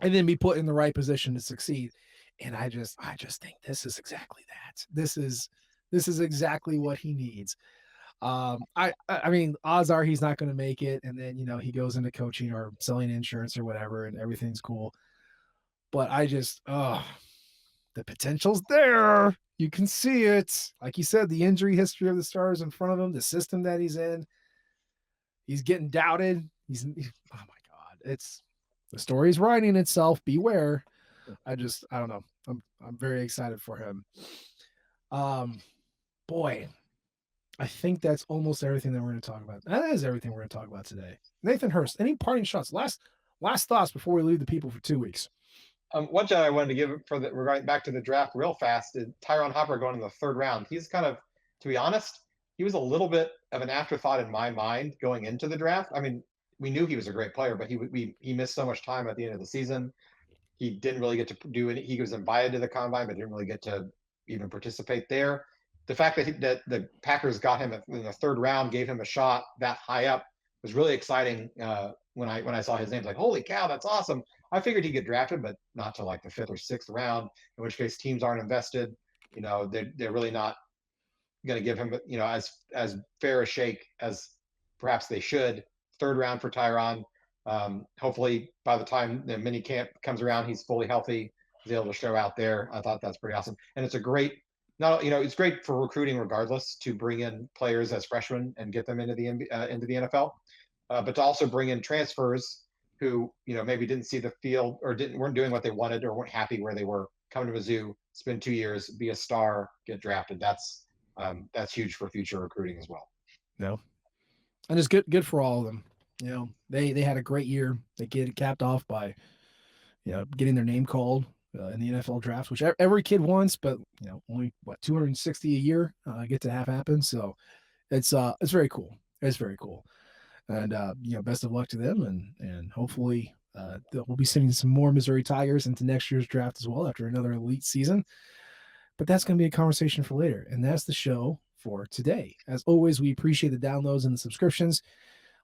and then be put in the right position to succeed. And I just think this is exactly that. This is exactly what he needs. I mean, odds are he's not going to make it, and then he goes into coaching or selling insurance or whatever, and everything's cool. But the potential's there. You can see it. Like you said, the injury history of the Stars in front of him, the system that he's in. He's getting doubted. Oh my God. The story's writing itself. Beware. I don't know. I'm very excited for him. Boy, I think that's almost everything that we're going to talk about. That is everything we're going to talk about today. Nathan Hurst, any parting shots? Last thoughts before we leave the people for 2 weeks. One shot I wanted to give we're going back to the draft real fast. Tyrone Hopper going in the 3rd round. He's kind of, to be honest, he was a little bit of an afterthought in my mind going into the draft. I mean, we knew he was a great player, but he missed so much time at the end of the season. He didn't really get to do it. He was invited to the combine, but didn't really get to even participate there. The fact that the Packers got him in the third round, gave him a shot that high up, was really exciting. When I saw his name, like, holy cow, that's awesome. I figured he'd get drafted, but not to like the fifth or sixth round, in which case teams aren't invested. They're really not going to give him, as fair a shake as perhaps they should. Third round for Tyron. Hopefully, by the time the mini camp comes around, he's fully healthy. He's able to show out there. I thought that's pretty awesome, and it's a great. It's great for recruiting, regardless, to bring in players as freshmen and get them into the NFL, but to also bring in transfers who maybe didn't see the field or weren't doing what they wanted or weren't happy where they were. Come to Mizzou, spend 2 years, be a star, get drafted. That's huge for future recruiting as well. No, and it's good for all of them. They had a great year. They get it capped off by getting their name called in the NFL draft, which every kid wants, but only 260 a year get to have happen. So it's very cool. It's very cool, and best of luck to them, and hopefully we'll be sending some more Missouri Tigers into next year's draft as well after another elite season. But that's going to be a conversation for later, and that's the show for today. As always, we appreciate the downloads and the subscriptions.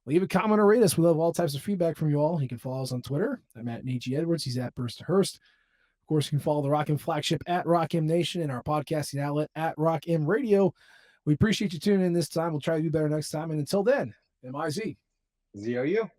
Leave a comment or rate us. We love all types of feedback from you all. You can follow us on Twitter. I'm at Nate G. Edwards. He's at Burst to Hurst. Of course, you can follow the Rock M flagship at Rock M Nation and our podcasting outlet at Rock M Radio. We appreciate you tuning in this time. We'll try to do better next time. And until then, MIZ. ZOU.